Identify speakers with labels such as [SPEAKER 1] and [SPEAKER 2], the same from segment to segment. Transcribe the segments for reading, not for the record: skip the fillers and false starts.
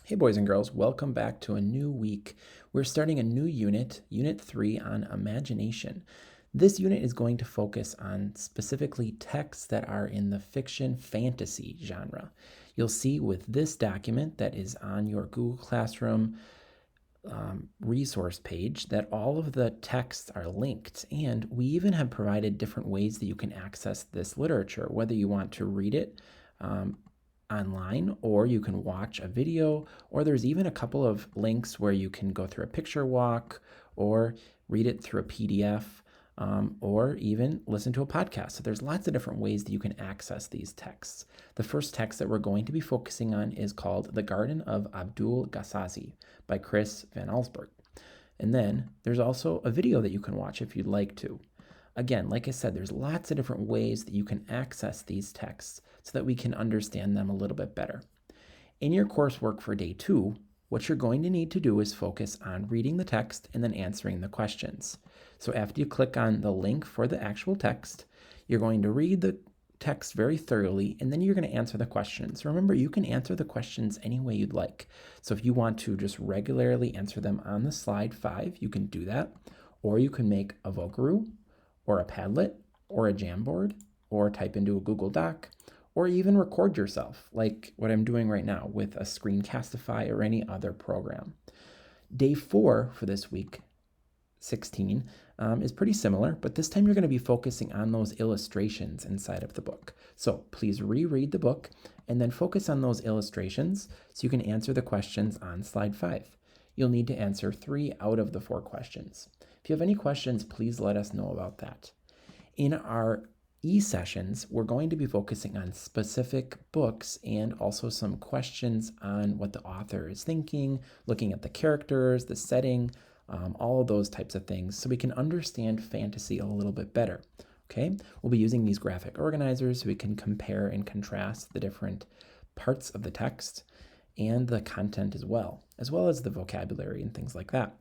[SPEAKER 1] Hey boys and girls, welcome back to a new week. We're starting a new unit, Unit 3 on imagination. This unit is going to focus on specifically texts that are in the fiction fantasy genre. You'll see with this document that is on your Google Classroom resource page that all of the texts are linked, and we even have provided different ways that you can access this literature, whether you want to read it online, or you can watch a video, or there's even a couple of links where you can go through a picture walk or read it through a PDF, or even listen to a podcast. So there's lots of different ways that you can access these texts. The first text that we're going to be focusing on is called The Garden of Abdul Ghazazi by Chris Van Allsburg. And then there's also a video that you can watch if you'd like to. Again, like I said, there's lots of different ways that you can access these texts so that we can understand them a little bit better. In your coursework for day 2, what you're going to need to do is focus on reading the text and then answering the questions. So after you click on the link for the actual text, you're going to read the text very thoroughly, and then you're going to answer the questions. Remember, you can answer the questions any way you'd like. So if you want to just regularly answer them on the slide 5, you can do that. Or you can make a Vocaroo, or a Padlet, or a Jamboard, or type into a Google Doc, or even record yourself, like what I'm doing right now with a Screencastify or any other program. Day 4 for this week, 16, is pretty similar, but this time you're going to be focusing on those illustrations inside of the book. So please reread the book and then focus on those illustrations so you can answer the questions on slide 5. You'll need to answer 3 out of the 4 questions. If you have any questions, please let us know about that. In our e-sessions, we're going to be focusing on specific books and also some questions on what the author is thinking, looking at the characters, the setting, all of those types of things, so we can understand fantasy a little bit better. Okay, we'll be using these graphic organizers so we can compare and contrast the different parts of the text and the content as well as the vocabulary and things like that.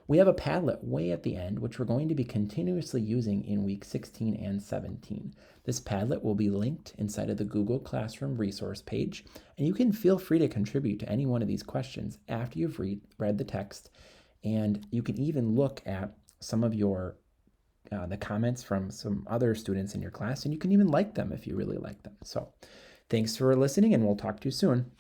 [SPEAKER 1] We have a Padlet way at the end, which we're going to be continuously using in week 16 and 17. This Padlet will be linked inside of the Google Classroom resource page, and you can feel free to contribute to any one of these questions after you've read the text, and you can even look at some of your the comments from some other students in your class, and you can even like them if you really like them. So thanks for listening, and we'll talk to you soon.